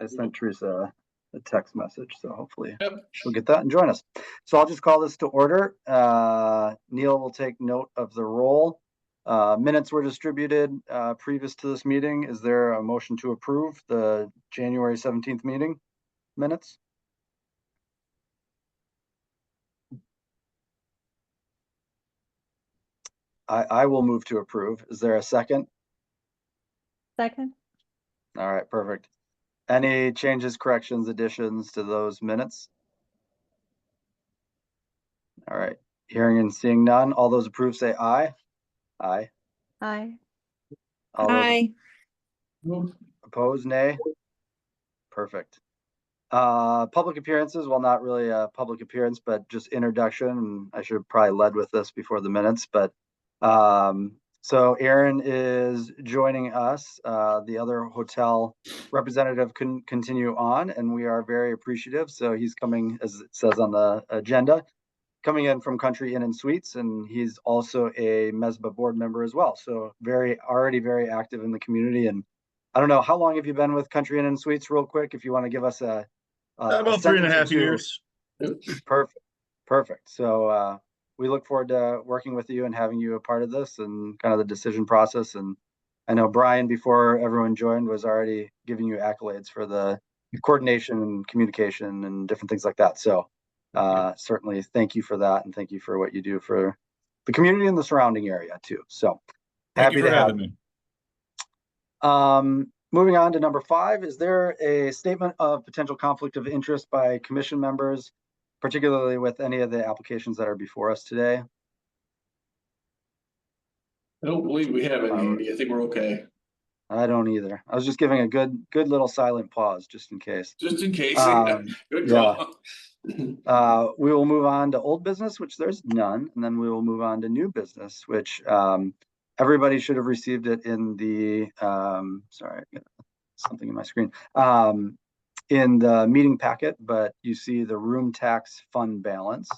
I sent Teresa a text message, so hopefully Yep. she'll get that and join us. So I'll just call this to order. Neil will take note of the roll. Minutes were distributed previous to this meeting. Is there a motion to approve the January 17th meeting minutes? I will move to approve. Is there a second? Second. All right, perfect. Any changes, corrections, additions to those minutes? All right, hearing and seeing none. All those approved say aye. Aye. Aye. All those Aye. opposed, nay. Perfect. Public appearances, well, not really a public appearance, but just introduction. And I should have probably led with this before the minutes, but so Aaron is joining us. The other hotel representative couldn't continue on, and we are very appreciative. So he's coming, as it says on the agenda, coming in from Country Inn and Suites, and he's also a MESBA board member as well. So already very active in the community. And I don't know, how long have you been with Country Inn and Suites, real quick, if you want to give us a About 3.5 years. Perfect. So we look forward to working with you and having you a part of this and kind of the decision process. And I know Brian, before everyone joined, was already giving you accolades for the coordination and communication and different things like that. So certainly thank you for that, and thank you for what you do for the community and the surrounding area too. So Thank you for having me. Moving on to number 5, is there a statement of potential conflict of interest by commission members, particularly with any of the applications that are before us today? I don't believe we have any, Andy. I think we're okay. I don't either. I was just giving a good little silent pause just in case. Just in case. Good yeah. call. We will move on to old business, which there's none, and then we will move on to new business, which everybody should have received it in the sorry, I got something in my screen, in the meeting packet, but you see the room tax fund balance,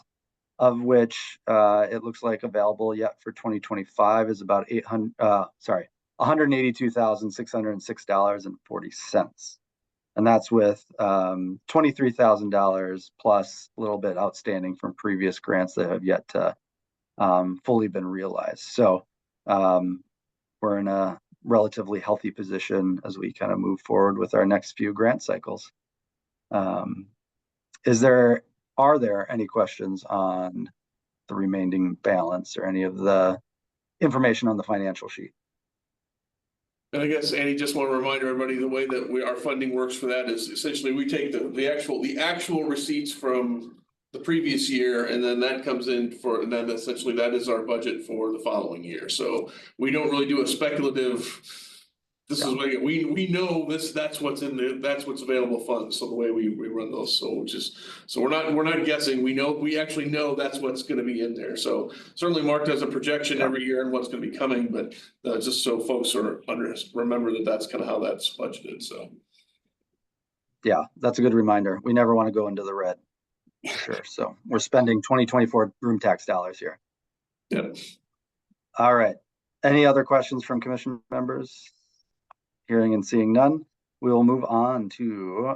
of which it looks like available yet for 2025 is about $182,606.40. And that's with $23,000 plus a little bit outstanding from previous grants that have yet to fully been realized. So we're in a relatively healthy position as we kind of move forward with our next few grant cycles. Are there any questions on the remaining balance or any of the information on the financial sheet? And I guess, Andy, just want to remind everybody the way that our funding works for that is essentially we take the actual receipts from the previous year, and then that comes in and then essentially that is our budget for the following year. So we don't really do a speculative. This is what we know that's what's in there, that's what's available funds. So the way we run those, so we're not guessing. We actually know that's what's going to be in there. So certainly Mark does a projection every year and what's going to be coming, but just so folks remember that's kind of how that's budgeted. So yeah, that's a good reminder. We never want to go into the red. Sure. So we're spending 2024 room tax dollars here. Yep. All right. Any other questions from commission members? Hearing and seeing none, we will move on to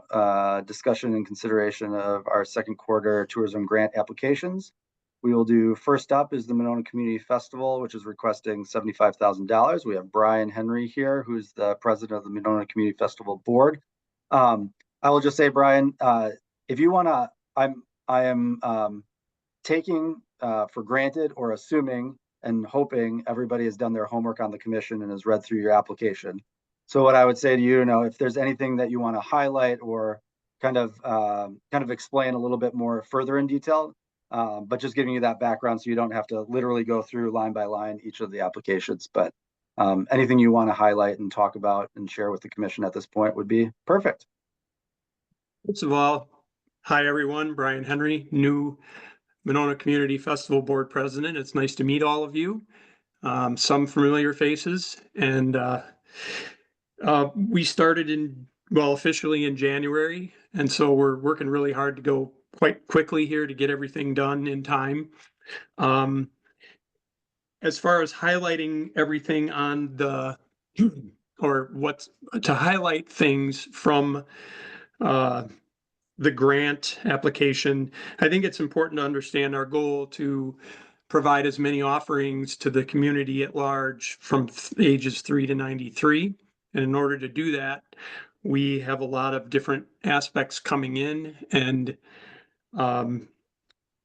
discussion and consideration of our second quarter tourism grant applications. We will do, first up is the Monona Community Festival, which is requesting $75,000. We have Brian Henry here, who's the president of the Monona Community Festival board. I will just say, Brian, if you want to, I am taking for granted or assuming and hoping everybody has done their homework on the commission and has read through your application. So what I would say to you, if there's anything that you want to highlight or kind of explain a little bit more further in detail, but just giving you that background so you don't have to literally go through line by line each of the applications. But anything you want to highlight and talk about and share with the commission at this point would be perfect. First of all, hi everyone, Brian Henry, new Monona Community Festival Board President. It's nice to meet all of you. Some familiar faces, and we started officially in January, and so we're working really hard to go quite quickly here to get everything done in time. As far as highlighting everything on the or what's to highlight things from the grant application. I think it's important to understand our goal to provide as many offerings to the community at large from ages 3 to 93. And in order to do that, we have a lot of different aspects coming in, and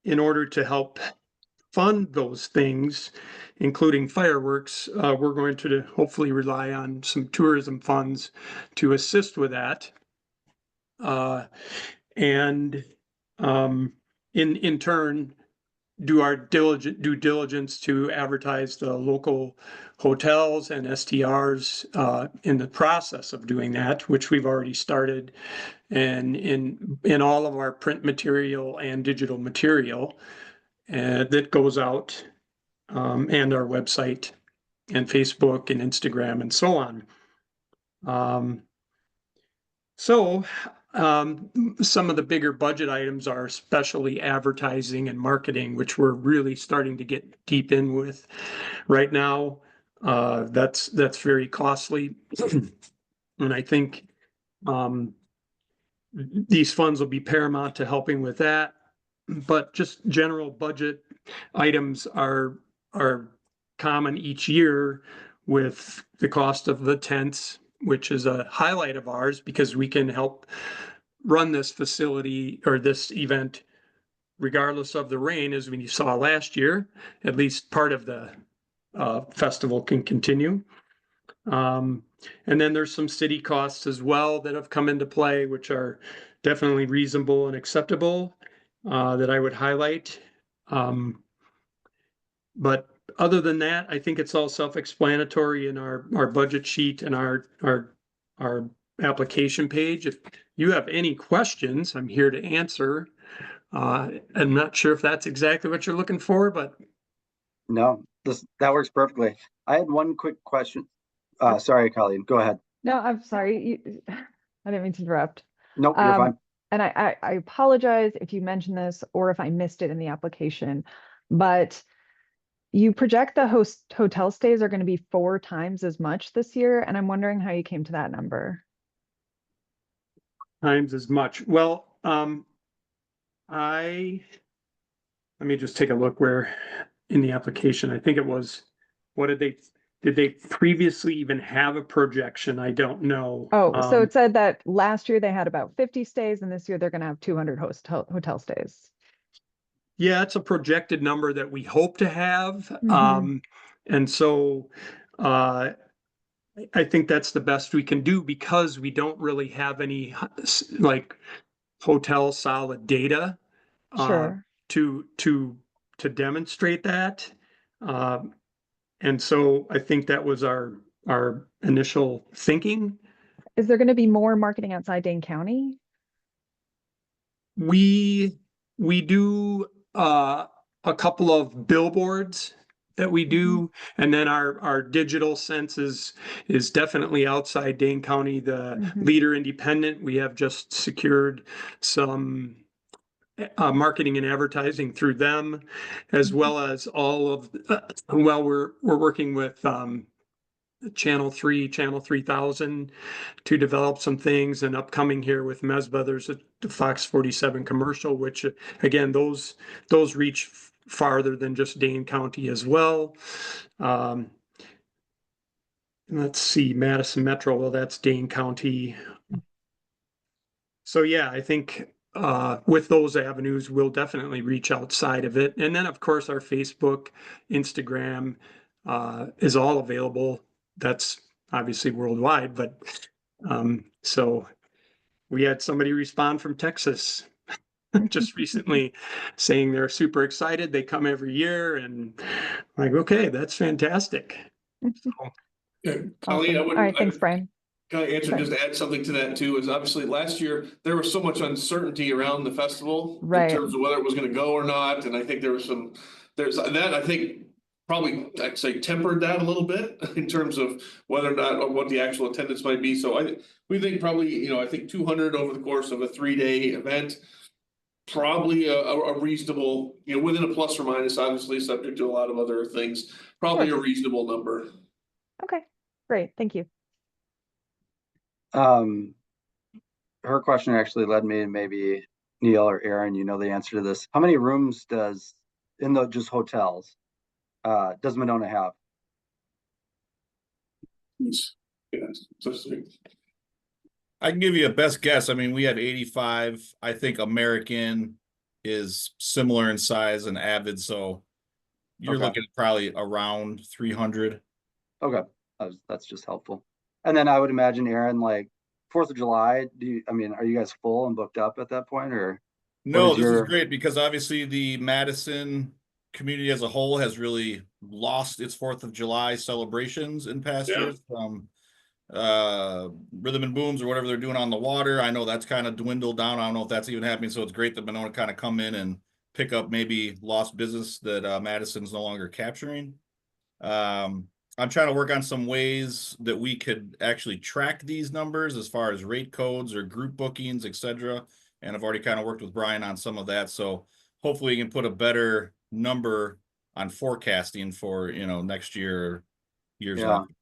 in order to help fund those things, including fireworks, we're going to hopefully rely on some tourism funds to assist with that. And in turn, do our due diligence to advertise the local hotels and STRs in the process of doing that, which we've already started, and in all of our print material and digital material that goes out, and our website and Facebook and Instagram and so on. Some of the bigger budget items are especially advertising and marketing, which we're really starting to get deep in with right now. That's very costly. And I think these funds will be paramount to helping with that. But just general budget items are common each year, with the cost of the tents, which is a highlight of ours because we can help run this facility or this event regardless of the rain. As we saw last year, at least part of the festival can continue. And then there's some city costs as well that have come into play, which are definitely reasonable and acceptable, that I would highlight. But other than that, I think it's all self-explanatory in our budget sheet and our application page. If you have any questions, I'm here to answer. I'm not sure if that's exactly what you're looking for, but No, that works perfectly. I had one quick question. Sorry, Colleen, go ahead. No, I'm sorry. I didn't mean to interrupt. Nope, you're fine. And I apologize if you mentioned this or if I missed it in the application, but you project the hotel stays are going to be 4 times as much this year. And I'm wondering how you came to that number. times as much. Well, let me just take a look where in the application, I think it was, did they previously even have a projection? I don't know. Oh, so it said that last year they had about 50 stays and this year they're going to have 200 hotel stays. Yeah, it's a projected number that we hope to have. Mhm. And so I think that's the best we can do because we don't really have any like hotel solid data Sure. to demonstrate that. And so I think that was our initial thinking. Is there going to be more marketing outside Dane County? We do a couple of billboards that we do, and then our digital sense is definitely outside Dane County. The Leader Independent, we have just secured some marketing and advertising through them, as well as all of we're working with Channel 3, Channel 3000 to develop some things, and upcoming here with Mesba, there's the Fox 47 commercial, which again, those reach farther than just Dane County as well. Let's see, Madison Metro, well, that's Dane County. So yeah, I think with those avenues, we'll definitely reach outside of it. And then of course, our Facebook, Instagram is all available. That's obviously worldwide, but so we had somebody respond from Texas just recently saying they're super excited. They come every year, and I'm like, okay, that's fantastic. So, Yeah, Colleen, Awesome. All right, thanks, Brian. Can I answer, just to add something to that too, is obviously last year, there was so much uncertainty around the festival. Right. In terms of whether it was gonna go or not, and I think there's that, I think, probably, I'd say tempered that a little bit in terms of whether or not, or what the actual attendance might be. So we think probably, I think 200 over the course of a 3-day event. Probably a reasonable, within a plus or minus, obviously subject to a lot of other things, probably a reasonable number. Okay, great. Thank you. Her question actually led me, and maybe Neil or Aaron, you know the answer to this. How many rooms does, in the just hotels, does Monona have? Yes. I can give you a best guess. I mean, we have 85. I think American is similar in size and Avid, so you're Okay. looking at probably around 300. Okay, that's just helpful. And then I would imagine, Aaron, like 4th of July, I mean, are you guys full and booked up at that point, or? No, is this is your- great because obviously the Madison community as a whole has really lost its 4th of July celebrations in past Yeah. years from rhythm and booms or whatever they're doing on the water. I know that's kind of dwindled down. I don't know if that's even happening. So it's great that Monona kind of come in and pick up maybe lost business that Madison's no longer capturing. I'm trying to work on some ways that we could actually track these numbers as far as rate codes or group bookings, etc. And I've already kind of worked with Brian on some of that. So hopefully we can put a better number on forecasting for, next year, years Yeah. after.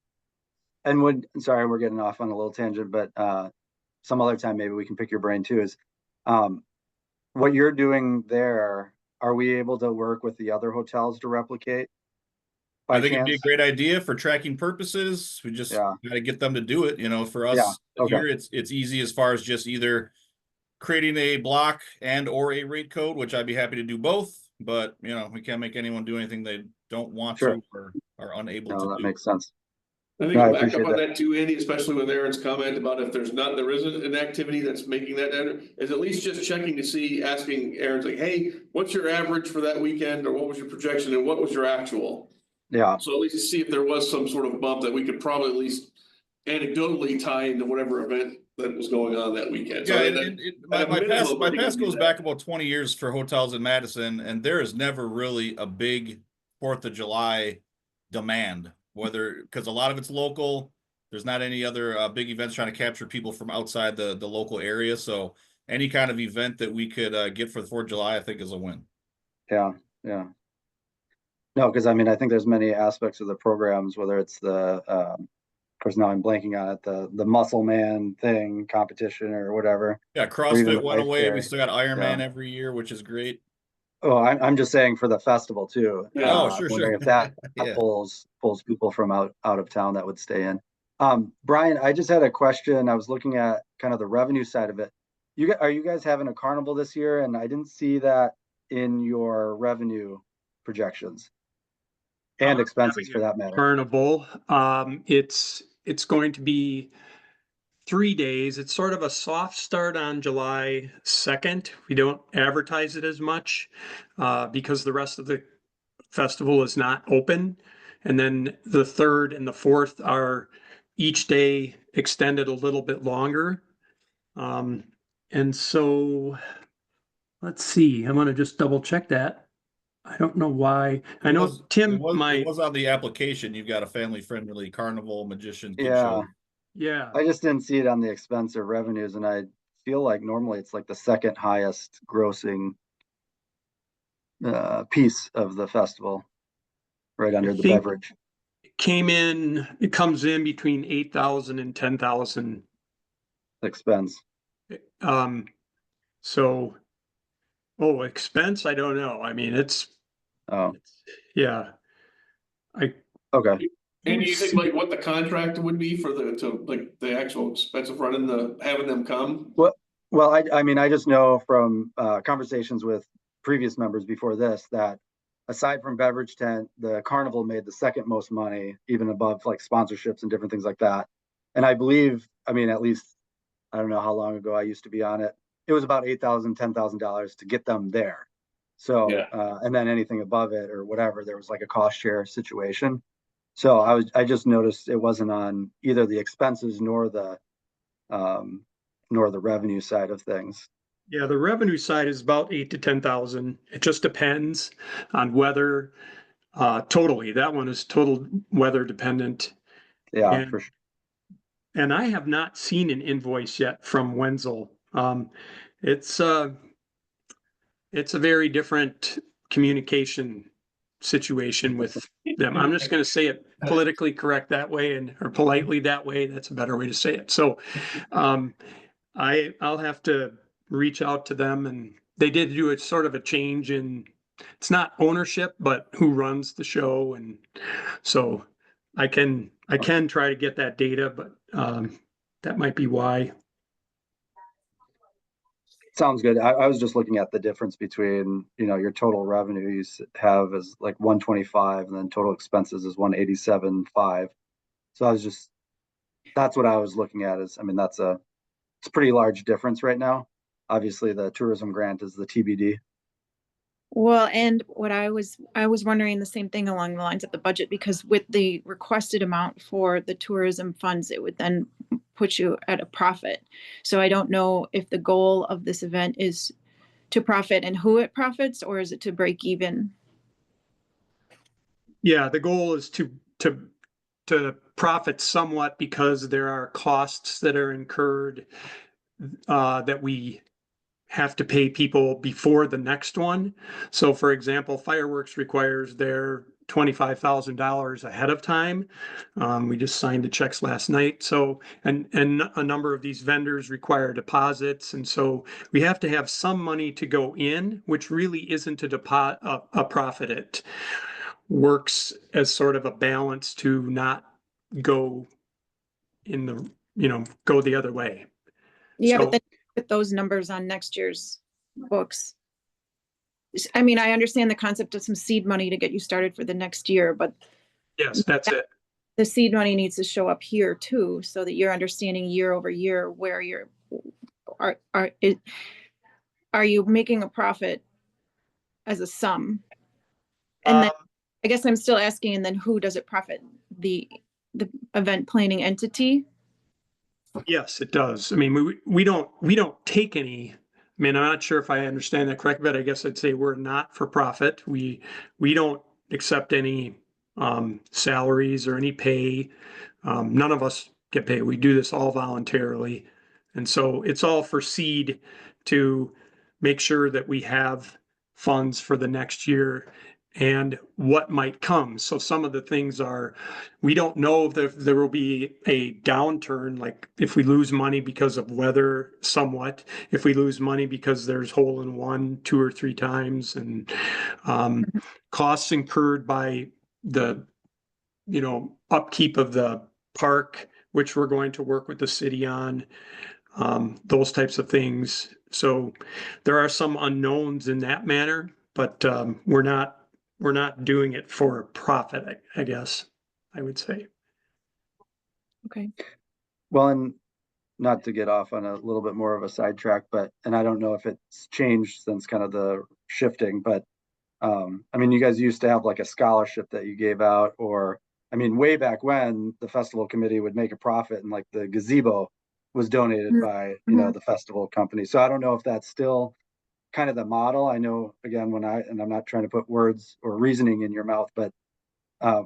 And sorry, we're getting off on a little tangent, but some other time maybe we can pick your brain too, is what you're doing there, are we able to work with the other hotels to replicate? By I think it'd be a chance? great idea for tracking purposes. We just Yeah. got to get them to do it. For us Yeah, okay. here, it's easy as far as just either creating a block and or a rate code, which I'd be happy to do both. But we can't make anyone do anything they don't want Sure. to or are unable No, to that do. makes sense. I think No, I back up appreciate on that. that too, Andy, especially with Aaron's comment about if there isn't an activity that's making that, is at least just checking to see, asking Aaron's like, hey, what's your average for that weekend, or what was your projection and what was your actual? Yeah, So at least to see if there was some sort of bump that we could probably at least anecdotally tie into whatever event that was going on that weekend. So Yeah, that- and at a my minimum, my we can past do goes that. back about 20 years for hotels in Madison, and there is never really a big 4th of July demand, because a lot of it's local. There's not any other big events trying to capture people from outside the local area. So any kind of event that we could get for the 4th of July, I think is a win. yeah. No, because I mean, I think there's many aspects of the programs, whether it's the, of course, now I'm blanking on it, the Muscle Man thing, competition or whatever. Yeah, even CrossFit the went away. We bike still got Ironman Yeah. every year, which is great. Oh, I'm just saying for the festival too. Yeah. Oh, sure, Wondering sure. if that Yeah. pulls people from out of town that would stay in. Brian, I just had a question. I was looking at kind of the revenue side of it. Are you guys having a carnival this year? And I didn't see that in your revenue projections and expenses for that matter. Carnival. It's going to be 3 days. It's sort of a soft start on July 2nd. We don't advertise it as much because the rest of the festival is not open. And then the 3rd and the 4th are each day extended a little bit longer. And so let's see, I'm gonna just double check that. I don't know why. I know Tim, it was on the application. You've got a family-friendly carnival magician. kid Yeah. show. yeah, I just didn't see it on the expense or revenues, and I feel like normally it's like the second highest grossing piece of the festival, right under the think- beverage. it comes in between 8,000 and 10,000. Expense. So, expense, I don't know. I mean, Oh, yeah. okay. And do you think like what the contract would be for the actual expense of having them come? Well, I mean, I just know from conversations with previous members before this that aside from beverage tent, the carnival made the second most money, even above like sponsorships and different things like that. And I believe, I mean, at least I don't know how long ago I used to be on it. It was about $8,000, $10,000 to get them there. So, Yeah. and then anything above it or whatever, there was like a cost share situation. So I just noticed it wasn't on either the expenses nor the revenue side of things. Yeah, the revenue side is about 8 to 10,000. It just depends on weather. Totally, that one is total weather dependent. Yeah, And- for sure. And I have not seen an invoice yet from Wenzel. It's a very different communication situation with them. I'm just going to say it politically correct that way or politely that way. That's a better way to say it. So I'll have to reach out to them, and they did do a sort of a change in, it's not ownership, but who runs the show. And so I can try to get that data, but that might be why. Sounds good. I was just looking at the difference between, your total revenue you have is like 125 and then total expenses is 187.5. So that's what I was looking at it's a pretty large difference right now. Obviously the tourism grant is the TBD. Well, and what I was wondering the same thing along the lines of the budget, because with the requested amount for the tourism funds, it would then put you at a profit. So I don't know if the goal of this event is to profit and who it profits, or is it to break even? Yeah, the goal is to profit somewhat because there are costs that are incurred that we have to pay people before the next one. So for example, fireworks requires their $25,000 ahead of time. We just signed the checks last night. So, and a number of these vendors require deposits. And so we have to have some money to go in, which really isn't a profit. It works as sort of a balance to not go in the, go the other way. Yeah, So, but then with those numbers on next year's books. I mean, I understand the concept of some seed money to get you started for the next year, but yes, that's it. the seed money needs to show up here too, so that you're understanding year over year where are you making a profit as a sum? And then I guess I'm still asking, and then who does it profit? The event planning entity? Yes, it does. I mean, we don't take any. I mean, I'm not sure if I understand that correctly, but I guess I'd say we're not for profit. We don't accept any salaries or any pay. None of us get paid. We do this all voluntarily, and so it's all for seed to make sure that we have funds for the next year and what might come. So some of the things are, we don't know if there will be a downturn, like if we lose money because of weather somewhat, if we lose money because there's hole in one 2 or 3 times, and costs incurred by the, upkeep of the park, which we're going to work with the city on, those types of things. So there are some unknowns in that manner, but we're not doing it for a profit, I guess I would say. Okay. Well, and not to get off on a little bit more of a sidetrack, and I don't know if it's changed since kind of the shifting, but you guys used to have like a scholarship that you gave out, or way back when the festival committee would make a profit and like the gazebo was donated by, the festival company. So I don't know if that's still kind of the model. I know, again, and I'm not trying to put words or reasoning in your mouth, but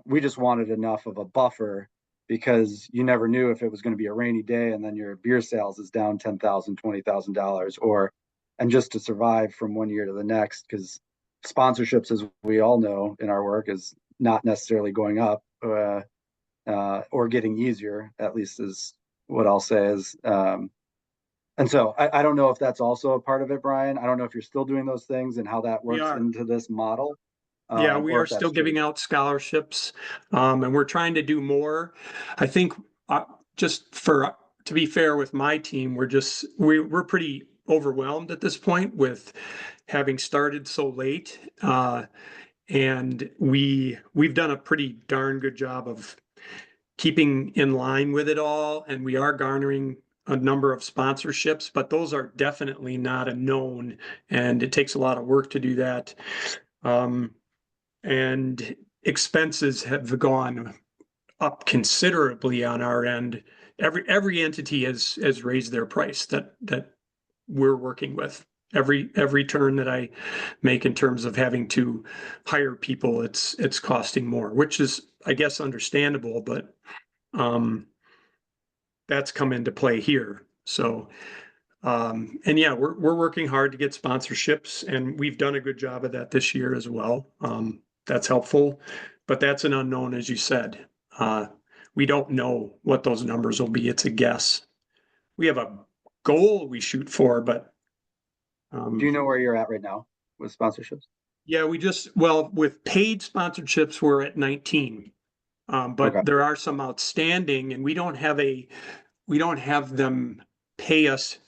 we just wanted enough of a buffer because you never knew if it was going to be a rainy day and then your beer sales is down $10,000, $20,000, and just to survive from one year to the next, because sponsorships, as we all know in our work, is not necessarily going up or getting easier, at least is what I'll say is. And so I don't know if that's also a part of it, Brian. I don't know if you're still doing those things and how that works into this model. Yeah, we are still giving out scholarships, and we're trying to do more. I think to be fair with my team, we're pretty overwhelmed at this point with having started so late, and we've done a pretty darn good job of keeping in line with it all, and we are garnering a number of sponsorships, but those are definitely not a known, and it takes a lot of work to do that. And expenses have gone up considerably on our end. Every entity has raised their price that we're working with. Every turn that I make in terms of having to hire people, it's costing more, which is, I guess, understandable, but that's come into play here. So, and yeah, we're working hard to get sponsorships, and we've done a good job of that this year as well. that's helpful, but that's an unknown, as you said. We don't know what those numbers will be. It's a guess. We have a goal we shoot for, but Do you know where you're at right now with sponsorships? yeah, well, with paid sponsorships, we're at 19. But Okay. there are some outstanding, and we don't have them pay us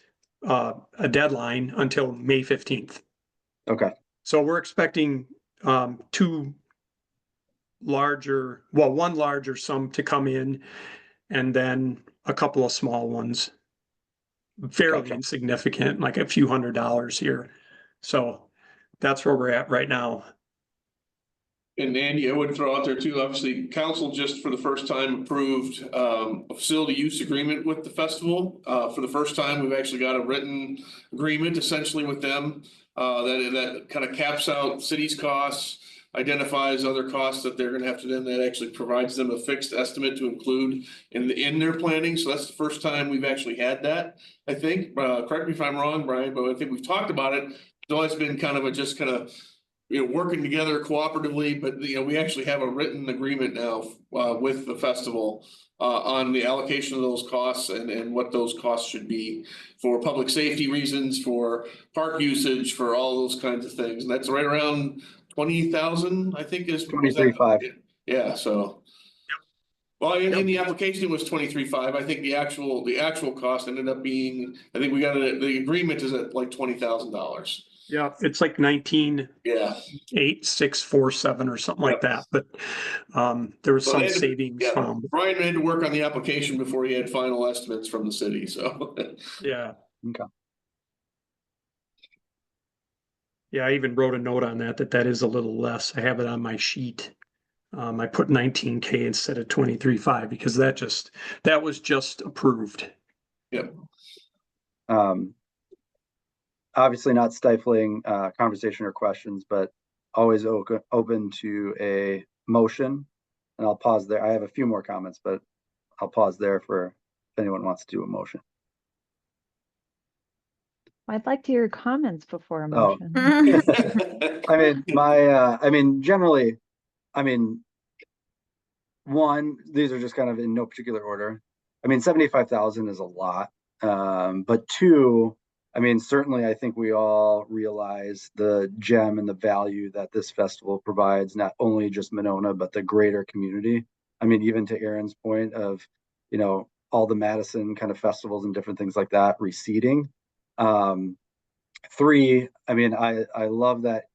a deadline until May 15th. Okay. So we're expecting one larger sum to come in, and then a couple of small ones, fairly Gotcha. insignificant, like a few $100s here. So that's where we're at right now. And Andy, I would throw out there too, obviously, council just for the first time approved a facility use agreement with the festival. For the first time, we've actually got a written agreement essentially with them that kind of caps out city's costs, identifies other costs that they're gonna have to that actually provides them a fixed estimate to include in their planning. So that's the first time we've actually had that, I think. Correct me if I'm wrong, Brian, but I think we've talked about it. It's always been kind of working together cooperatively, but we actually have a written agreement now with the festival on the allocation of those costs and what those costs should be for public safety reasons, for park usage, for all those kinds of things. And that's right around 20,000, I think is 23,500. Yeah, so. Well, in the application it was 23,500. I think the actual cost ended up being, I think the agreement is at like $20,000. Yeah, it's like 19,847 or something like that, but there was some savings from. Brian had to work on the application before he had final estimates from the city, so. Yeah. Okay. Yeah, I even wrote a note on that is a little less. I have it on my sheet. I put 19K instead of 23,500 because that was just approved. Yep. Obviously not stifling conversation or questions, but always open to a motion. And I'll pause there. I have a few more comments, but I'll pause there for if anyone wants to do a motion. I'd like to hear your comments before a Oh. motion. Generally, one, these are just kind of in no particular order. 75,000 is a lot. But two, certainly I think we all realize the gem and the value that this festival provides, not only just Monona, but the greater community. Even to Aaron's point of, all the Madison kind of festivals and different things like that receding. Three, I love that,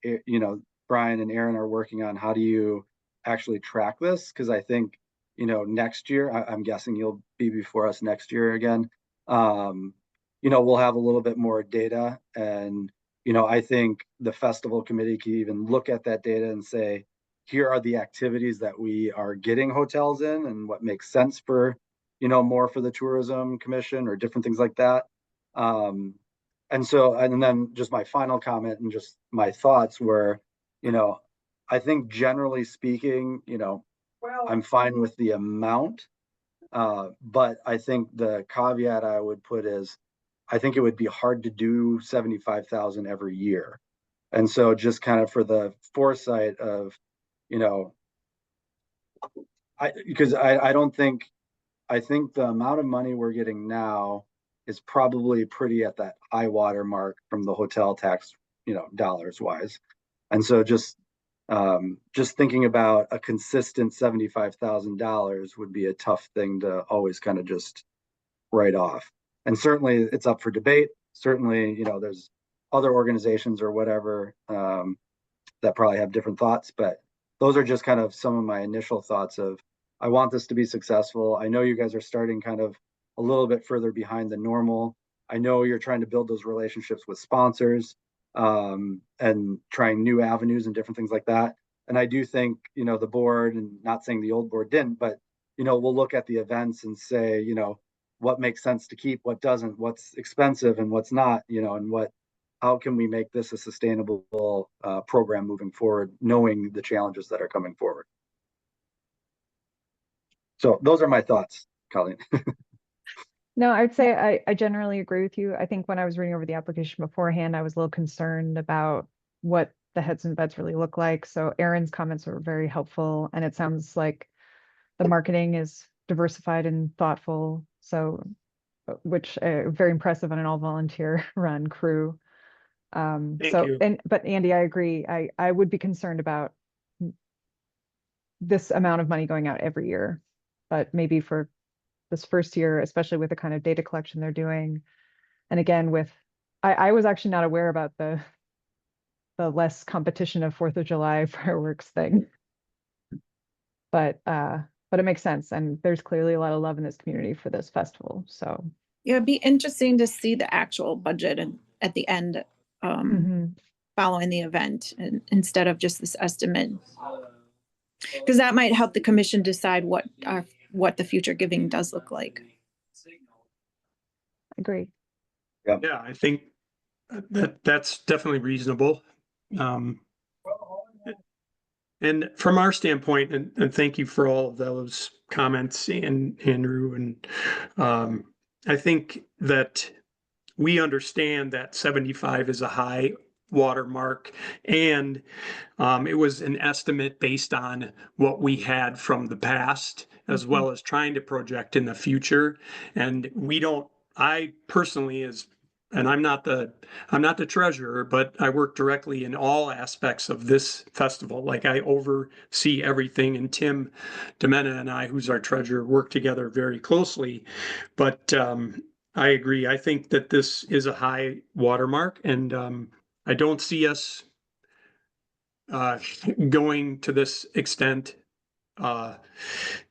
Brian and Aaron are working on how do you actually track this? Because I think, next year, I'm guessing you'll be before us next year again. We'll have a little bit more data, and I think the festival committee can even look at that data and say, here are the activities that we are getting hotels in and what makes sense for more for the tourism commission or different things like that. And then just my final comment and just my thoughts were, I think generally speaking, I'm fine with the amount, but I think the caveat I would put is, I think it would be hard to do 75,000 every year. And so just kind of for the foresight of, I think the amount of money we're getting now is probably pretty at that high water mark from the hotel tax, dollars wise. And so just thinking about a consistent $75,000 would be a tough thing to always kind of just write off. And certainly it's up for debate. Certainly, there's other organizations or whatever that probably have different thoughts, but those are just kind of some of my initial thoughts of, I want this to be successful. I know you guys are starting kind of a little bit further behind the normal. I know you're trying to build those relationships with sponsors and trying new avenues and different things like that. And I do think, the board, and not saying the old board didn't, but, we'll look at the events and say, what makes sense to keep, what doesn't, what's expensive and what's not, and how can we make this a sustainable program moving forward, knowing the challenges that are coming forward. So those are my thoughts, Colleen. No, I would say I generally agree with you. I think when I was reading over the application beforehand, I was a little concerned about what the heads and beds really look like. So Aaron's comments were very helpful, and it sounds like the marketing is diversified and thoughtful. So, which very impressive on an all volunteer run crew. Thank So, you. but Andy, I agree. I would be concerned about this amount of money going out every year, but maybe for this first year, especially with the kind of data collection they're doing. And again, I was actually not aware about the less competition of 4th of July fireworks thing. But it makes sense. And there's clearly a lot of love in this community for this festival. So Yeah, it'd be interesting to see the actual budget and at the end, following the event, and instead of just this estimate. Because that might help the commission decide what the future giving does look like. agree. Yeah, I think that's definitely reasonable. And from our standpoint, and thank you for all of those comments, and Andrew, and I think that we understand that 75 is a high watermark, and it was an estimate based on what we had from the past, as well as trying to project in the future. And I personally, and I'm not the treasurer, but I work directly in all aspects of this festival. Like, I oversee everything, and Tim Demena and I, who's our treasurer, work together very closely. But I agree. I think that this is a high watermark, and I don't see us going to this extent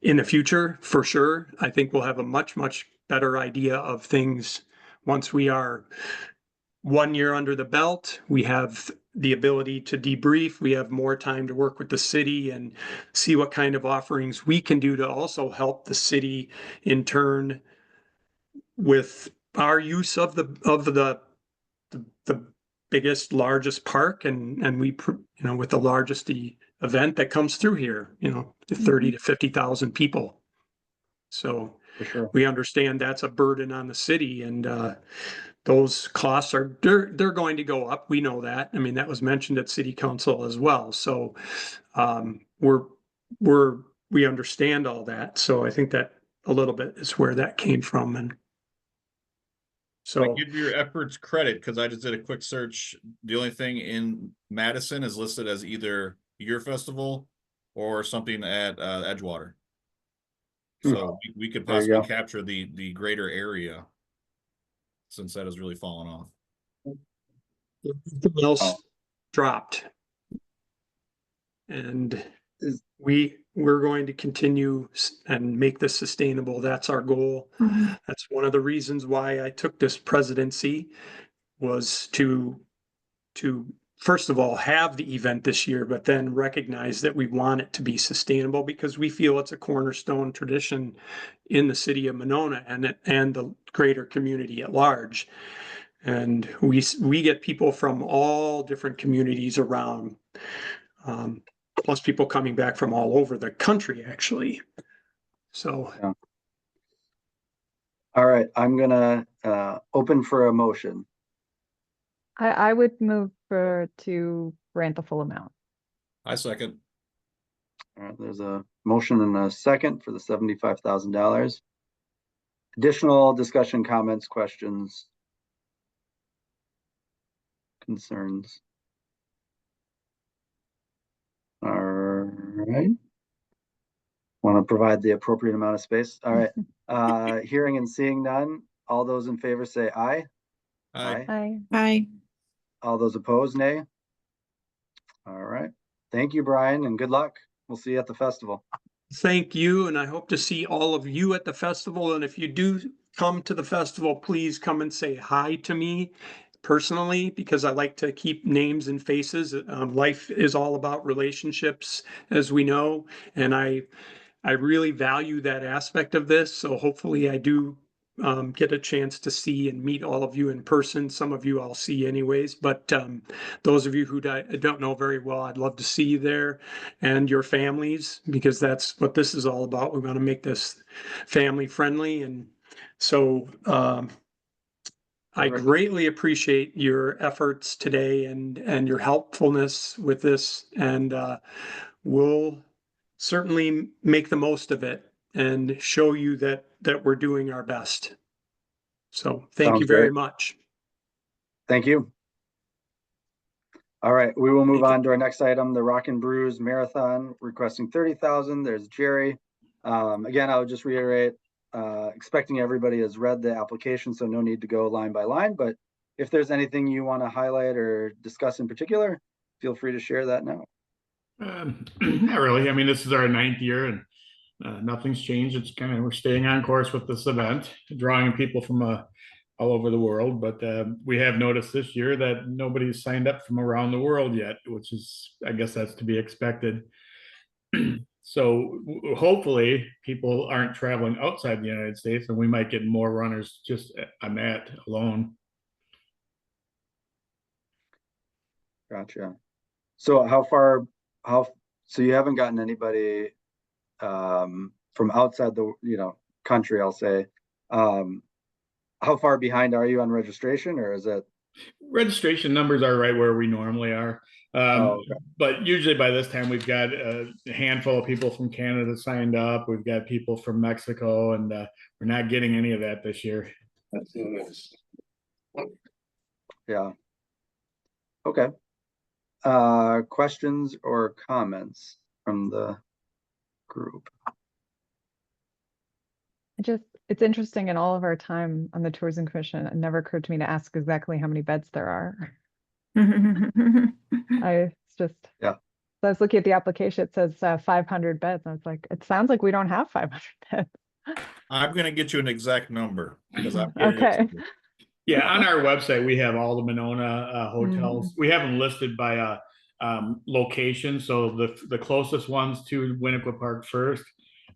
in the future, for sure. I think we'll have a much, much better idea of things once we are 1 year under the belt. We have the ability to debrief. We have more time to work with the city and see what kind of offerings we can do to also help the city in turn with our use of the biggest, largest park, and we, with the largest event that comes through here, 30 to 50,000 people. So For sure. we understand that's a burden on the city, and those costs they're going to go up. We know that. I mean, that was mentioned at city council as well. So we understand all that. So I think that a little bit is where that came from. And I so give your efforts credit, because I just did a quick search. The only thing in Madison is listed as either your festival or something at Edgewater. So we could There you possibly go. capture the greater area, since that has really fallen off. everything else dropped. And we're going to continue and make this sustainable. That's our goal. That's one of the reasons why I took this presidency, was to first of all have the event this year, but then recognize that we want it to be sustainable, because we feel it's a cornerstone tradition in the city of Monona and the greater community at large. And we get people from all different communities around, plus people coming back from all over the country, actually. So. Yeah. All right, I'm gonna open for a motion. I would move to grant the full amount. I second. All right, there's a motion and a second for the $75,000. Additional discussion, comments, questions, concerns? All right. Want to provide the appropriate amount of space? All right. Hearing and seeing none, all those in favor say aye. Aye. Bye. All those opposed, nay. All right. Thank you, Brian, and good luck. We'll see you at the festival. Thank you, and I hope to see all of you at the festival. And if you do come to the festival, please come and say hi to me personally, because I like to keep names and faces. Life is all about relationships, as we know, and I really value that aspect of this. So hopefully I do get a chance to see and meet all of you in person. Some of you I'll see anyways, but those of you who I don't know very well, I'd love to see you there, and your families, because that's what this is all about. We want to make this family friendly. And so I Perfect. greatly appreciate your efforts today and your helpfulness with this, and we'll certainly make the most of it and show you that we're doing our best. So thank Sounds you very great. much. Thank you. All right, we will move on to our next item, the Rock and Brews Marathon, requesting 30,000. There's Jerry. Again, I would just reiterate, expecting everybody has read the application, so no need to go line by line, but if there's anything you want to highlight or discuss in particular, feel free to share that now. Not really. I mean, this is our 9th year and nothing's changed. It's kind of, we're staying on course with this event, drawing people from all over the world. But we have noticed this year that nobody's signed up from around the world yet, which is, I guess that's to be expected. So hopefully people aren't traveling outside the United States, and we might get more runners just on that alone. Gotcha. So so you haven't gotten anybody from outside the country, I'll say. How far behind are you on registration, or is it? Registration numbers are right where we normally are. Okay. But usually by this time we've got a handful of people from Canada signed up. We've got people from Mexico, and we're not getting any of that this year. That's nice. Yeah. Okay. Questions or comments from the group? It's interesting, in all of our time on the Tourism Commission, it never occurred to me to ask exactly how many beds there are. I was looking at the application, it says 500 beds. I was like, it sounds like we don't have 500 beds. I'm gonna get you an exact number because I'm Okay. Yeah, on our website we have all the Monona hotels. We have them listed by location, so the closest ones to Winnequa Park first,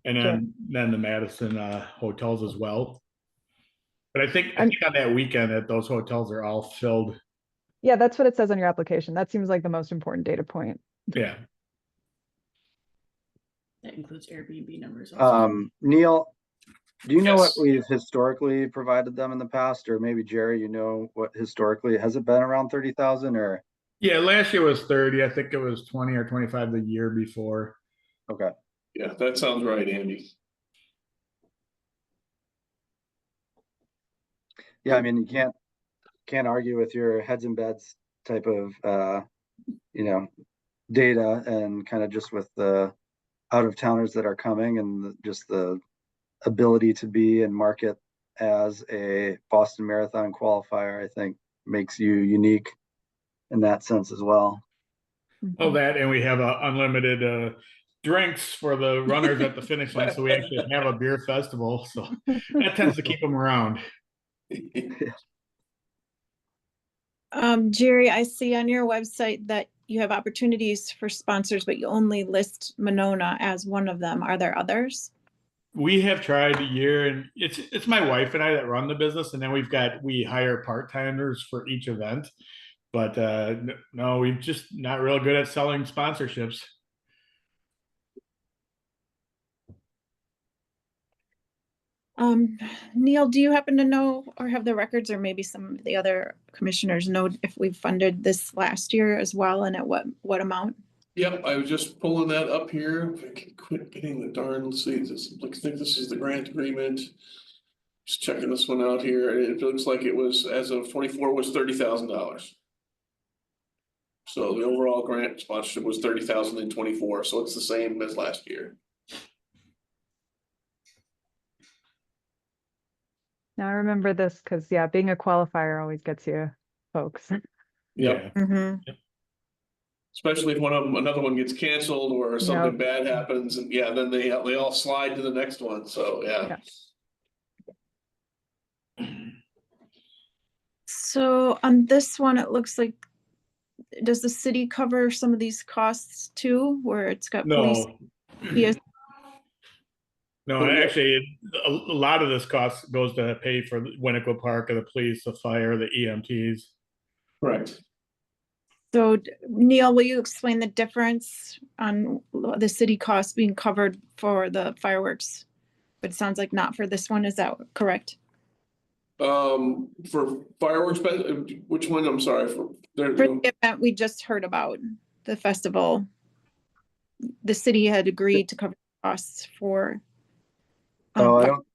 and then the Madison hotels as well. But I think on that weekend that those hotels are all filled. Yeah, that's what it says on your application. That seems like the most important data point. Yeah. That includes Airbnb numbers also. Neil, do you know what Yes. we've historically provided them in the past, or maybe Jerry, what historically, has it been around 30,000 or? Yeah, last year was 30. I think it was 20 or 25 the year before. Okay. Yeah, that sounds right, Andy. Yeah, I mean, you can't argue with your heads and beds type of data, and kind of just with the out of towners that are coming, and just the ability to be and market as a Boston Marathon qualifier, I think makes you unique in that sense as well. Oh, that, and we have unlimited drinks for the runners at the finish line, so we actually have a beer festival, so that tends to keep them around. Jerry, I see on your website that you have opportunities for sponsors, but you only list Monona as one of them. Are there others? We have tried a year, and it's my wife and I that run the business, and then we hire part-timers for each event. But no, we're just not real good at selling sponsorships. Neil, do you happen to know or have the records, or maybe some of the other commissioners know, if we funded this last year as well, and at what amount? Yep, I was just pulling that up here. If I can quit getting the darn, let's see, I think this is the grant agreement. Just checking this one out here. It looks like it was, as of 24, was $30,000. So the overall grant sponsorship was 30,000 in 24, so it's the same as last year. Now I remember this because, yeah, being a qualifier always gets you folks. Yep. Yeah. Especially if another one gets canceled or something bad happens, and then they all slide to the next one. So yeah. So on this one, it looks like, does the city cover some of these costs too, where it's got police? Yes. No, actually, a lot of this cost goes to pay for Winnequa Park, or the police, the fire, the EMTs. Correct. So Neil, will you explain the difference on the city costs being covered for the fireworks? But it sounds like not for this one. Is that correct? For fireworks, which one? I'm sorry, for there. For the event we just heard about, the festival, the city had agreed to cover costs for. Oh, I fi- don't.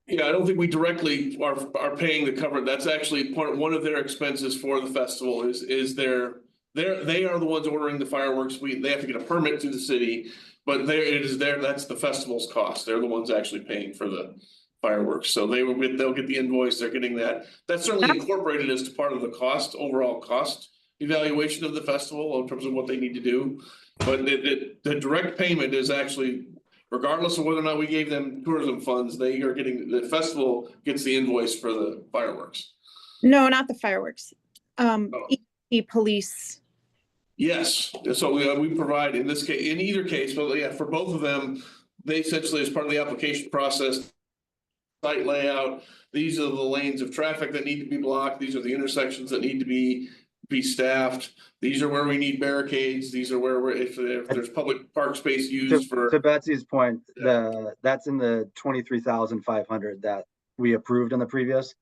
Yeah, I don't think we directly are paying to cover. That's actually one of their expenses for the festival is they are the ones ordering the fireworks. They have to get a permit to the city, but that's the festival's cost. They're the ones actually paying for the fireworks. So they'll get the invoice. They're getting that. That's certainly incorporated as part of the overall cost evaluation of the festival in terms of what they need to do. But the direct payment is actually, regardless of whether or not we gave them tourism funds, the festival gets the invoice for the fireworks. No, not the fireworks. The police. Yes, so we provide in this case, in either case, but yeah, for both of them, they essentially, as part of the application process, site layout, these are the lanes of traffic that need to be blocked, these are the intersections that need to be staffed, these are where we need barricades, these are where if there's public park space used for. To Betsy's point, that's in the 23,500 that we approved in the previous. So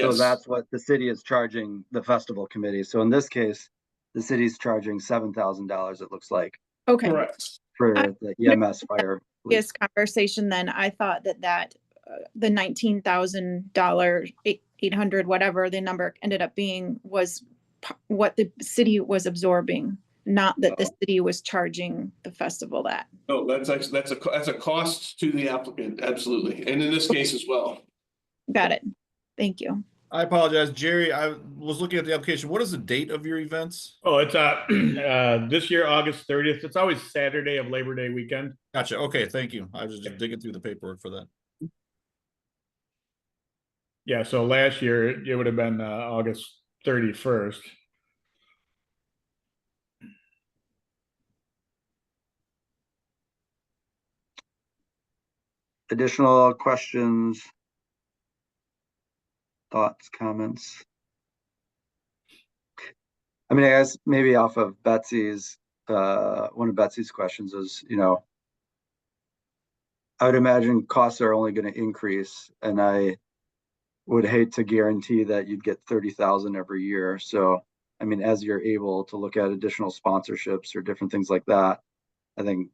Yes. that's what the city is charging the festival committee. So in this case, the city's charging $7,000, it looks like, Okay. Correct. for the EMS fire. This conversation, then I thought that the $19,000, 800, whatever the number ended up being, was what the city was absorbing, not that the city was charging the festival that. No, that's a cost to the applicant, absolutely, and in this case as well. Got it. Thank you. I apologize, Jerry. I was looking at the application. What is the date of your events? Oh, it's this year, August 30th. It's always Saturday of Labor Day weekend. Gotcha. Okay, thank you. I was just digging through the paperwork for that. Yeah, so last year it would have been August 31st. Additional questions? Thoughts, comments? I mean, I guess maybe off of Betsy's, one of Betsy's questions is, I would imagine costs are only going to increase, and I would hate to guarantee that you'd get 30,000 every year. So, I mean, as you're able to look at additional sponsorships or different things like that, I think,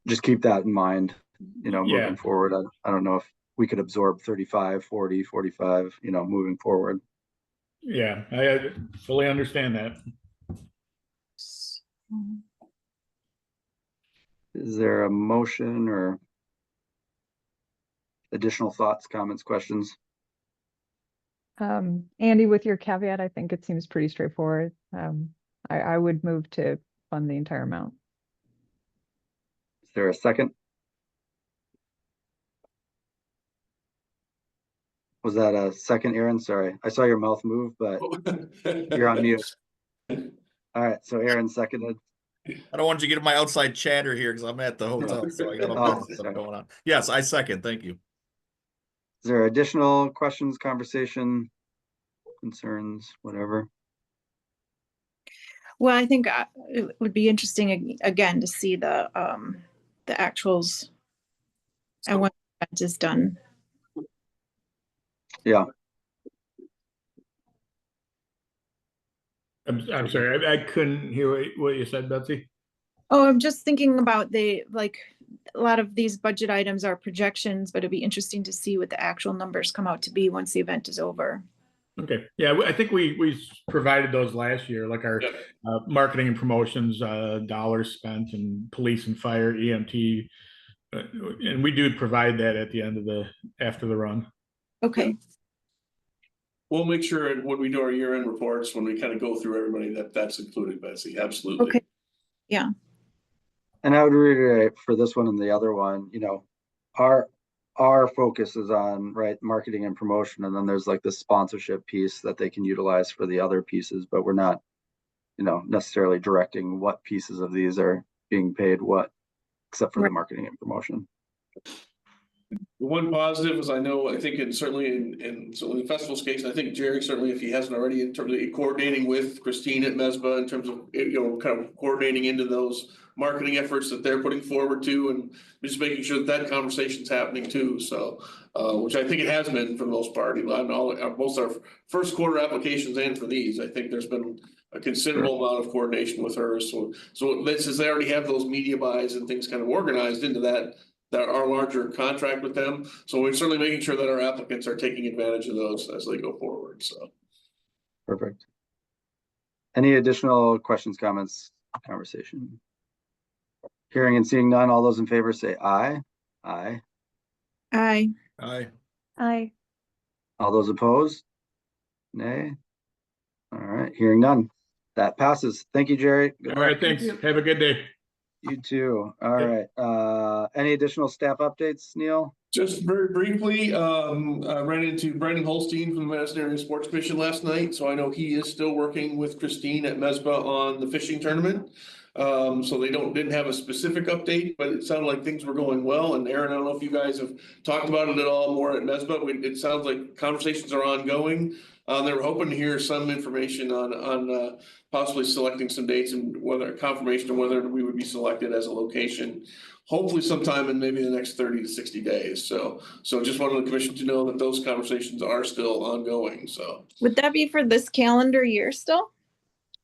just keep that in mind, moving forward. I don't know if we could absorb 35, 40, 45, moving forward. Yeah, I fully understand that. Is there a motion or additional thoughts, comments, questions? Andy, with your caveat, I think it seems pretty straightforward. I would move to fund the entire amount. Is there a second? Was that a second, Aaron? Sorry, I saw your mouth move, but you're on mute. All right, so Aaron seconded. I don't want you to get my outside chatter here because I'm at the hotel, so I got a business stuff going on. Yes, I second. Thank you. Is there additional questions, conversation, concerns, whatever? Well, I think it would be interesting again to see the actuals and when that is done. Yeah. I'm sorry, I couldn't hear what you said, Betsy. Oh, I'm just thinking about a lot of these budget items are projections, but it'd be interesting to see what the actual numbers come out to be once the event is over. Okay, yeah, I think we provided those last year, like our marketing and promotions, dollars spent, and police and fire, EMT, and we do provide that at the end of after the run. Okay. We'll make sure when we do our year-end reports, when we kind of go through everybody, that's included, Betsy. Absolutely. Okay. Yeah. And I would reiterate for this one and the other one, our focus is on marketing and promotion, and then there's like this sponsorship piece that they can utilize for the other pieces, but we're not, necessarily directing what pieces of these are being paid what, except for the marketing and promotion. The one positive is I think certainly in the festival's case, I think Jerry, certainly if he hasn't already, in terms of coordinating with Christine at MESBA in terms of, kind of coordinating into those marketing efforts that they're putting forward too, and just making sure that conversation's happening too. So, which I think it has been for the most part. Most of our first quarter applications and for these, I think there's been a considerable amount of coordination with her. So since they already have those media buys and things kind of organized into that our larger contract with them. So we're certainly making sure that our applicants are taking advantage of those as they go forward, so. Perfect. Any additional questions, comments, conversation? Hearing and seeing none, all those in favor say aye. Aye. Aye. Aye. Aye. All those opposed? Nay. All right, hearing none. That passes. Thank you, Jerry. Good All right, luck. thanks. Have a good day. You too. All Yep. right. Any additional staff updates, Neil? Just very briefly, I ran into Brandon Holstein from the Madison Area Sports Commission last night, so I know he is still working with Christine at MESBA on the fishing tournament. So they didn't have a specific update, but it sounded like things were going well. And Aaron, I don't know if you guys have talked about it at all more at MESBA. It sounds like conversations are ongoing. They were hoping to hear some information on possibly selecting some dates and whether confirmation of whether we would be selected as a location. Hopefully sometime in maybe the next 30 to 60 days. So just wanted the commission to know that those conversations are still ongoing. So Would that be for this calendar year still?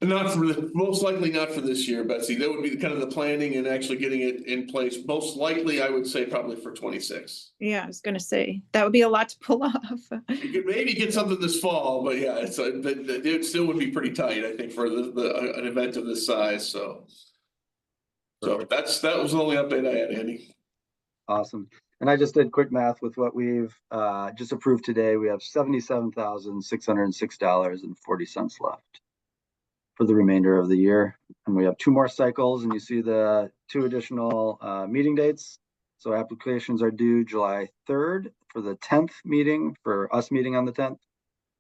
most likely not for this year, Betsy. That would be kind of the planning and actually getting it in place. Most likely, I would say probably for 26. Yeah, I was gonna say, that would be a lot to pull off. You could maybe get something this fall, but yeah, it still would be pretty tight, I think, for an event of this size. So that was the only update I had, Andy. Awesome. And I just did quick math with what we've just approved today. We have $77,606.40 left for the remainder of the year. And we have 2 more cycles, and you see the 2 additional meeting dates. So applications are due July 3rd for the 10th meeting, for us meeting on the 10th,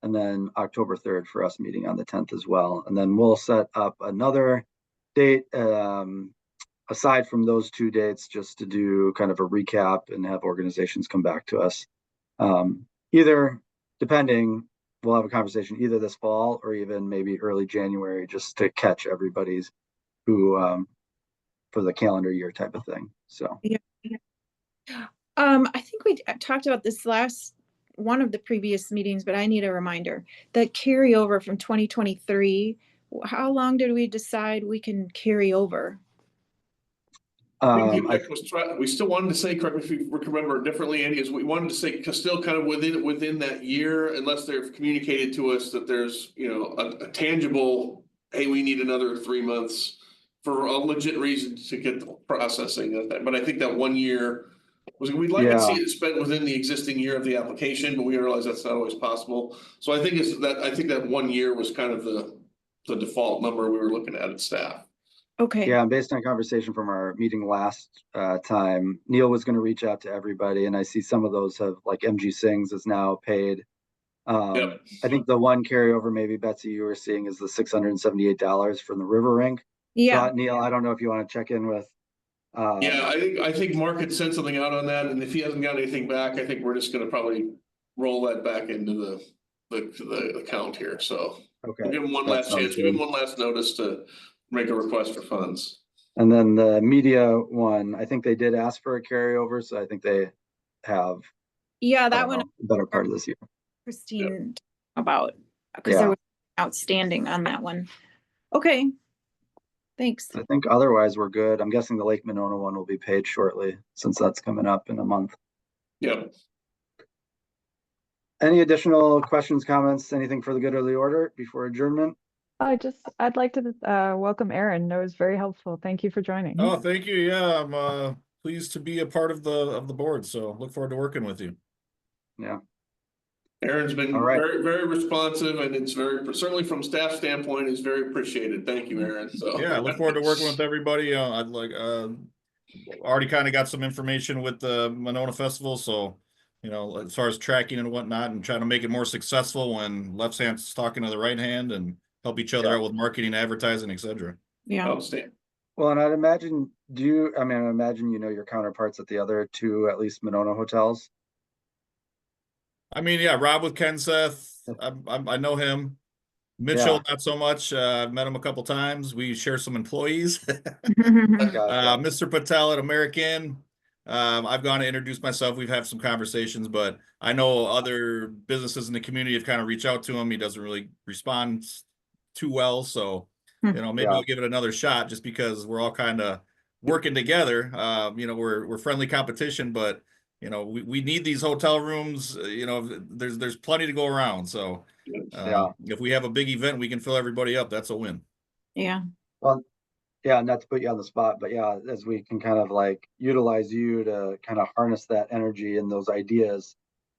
and then October 3rd for us meeting on the 10th as well. And then we'll set up another date aside from those 2 dates, just to do kind of a recap and have organizations come back to us. Either, depending, we'll have a conversation either this fall or even maybe early January, just to catch everybody's for the calendar year type of thing. So I think we talked about this last one of the previous meetings, but I need a reminder. That carryover from 2023, how long did we decide we can carry over? We still wanted to say, correct me if you remember differently, Andy, is we wanted to say still kind of within that year, unless they've communicated to us that there's, a tangible, hey, we need another 3 months for a legit reason to get the processing of that. But I think that 1 year we'd like to see it spent within the existing year of the application, but we realize that's not always possible. So I think that 1 year was kind of the default number we were looking at staff. Okay. yeah, and based on conversation from our meeting last time, Neil was going to reach out to everybody, and I see some of those have, like MG Sings is now paid. Yep. I think the one carryover, maybe Betsy, you were seeing is the $678 from the River Rink. Yeah. So, Neil, I don't know if you want to check in with. Yeah, I think Mark had sent something out on that, and if he hasn't got anything back, I think we're just gonna probably roll that back into the account here. So Okay. we'll give him one That last sounds chance, give him good. one last notice to make a request for funds. And then the media one, I think they did ask for a carryover, so I think they have. Yeah, I that don't one, know, the better part of this year. Christine, about, because there Yeah. was outstanding on that one. Okay. Thanks. I think otherwise we're good. I'm guessing the Lake Monona one will be paid shortly, since that's coming up in a month. Yeah. Any additional questions, comments, anything for the good of the order before adjournment? I'd like to welcome Aaron. That was very helpful. Thank you for joining. Oh, thank you. Yeah, I'm pleased to be a part of the board. So look forward to working with you. Yeah. Aaron's been All right. very, very responsive, and it's certainly from staff standpoint is very appreciated. Thank you, Aaron. So Yeah, I look forward to working with everybody. I'd like already kind of got some information with the Monona Festival, so as far as tracking and whatnot, and trying to make it more successful when left hand's talking to the right hand, and help each other out with marketing, advertising, etc. Yeah. Outstanding. Well, and I'd imagine, I imagine you know your counterparts at the other two, at least Monona hotels. I mean, yeah, Rob with Kenseth, I know him. Mitchell, not so much. I've met him a couple times. We share some employees. Gotcha. Mr. Patel at American. I've gone to introduce myself. We've had some conversations, but I know other businesses in the community have kind of reached out to him. He doesn't really respond too well. So, maybe Yeah. we'll give it another shot just because we're all kind of working together. We're friendly competition, but we need these hotel rooms. There's plenty to go around. So if we have a big event, we can fill everybody up. That's a win. Yeah. Well, yeah, not to put you on the spot, but yeah, as we can kind of like utilize you to kind of harness that energy and those ideas,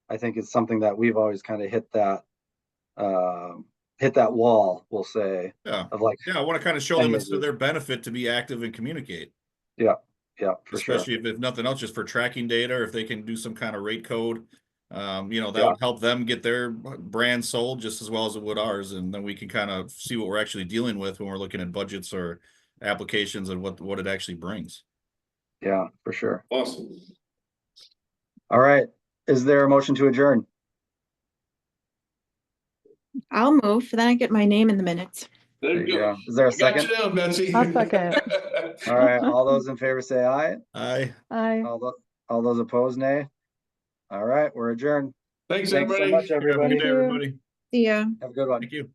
I think it's something that we've always kind of hit that wall, we'll say. Yeah. Of like, I want to kind of show them it's to energy. their benefit to be active and communicate. Yeah, for sure. Especially if nothing else, just for tracking data, or if they can do some kind of rate code, that would help them get their brand sold just as well as it would ours. And then we can kind of see what we're actually dealing with when we're looking at budgets or applications and what it actually brings. Yeah, for sure. Awesome. All right. Is there a motion to adjourn? I'll move, then I get my name in the minutes. There you go. Is there a I got second? you down, Betsy. I'll second. All right. All those in favor say aye. Aye. Aye. All those opposed, nay. All right, we're adjourned. Thanks, Thanks so everybody. much, Have a good everybody. day, everybody. See ya. Have a good one. Thank you.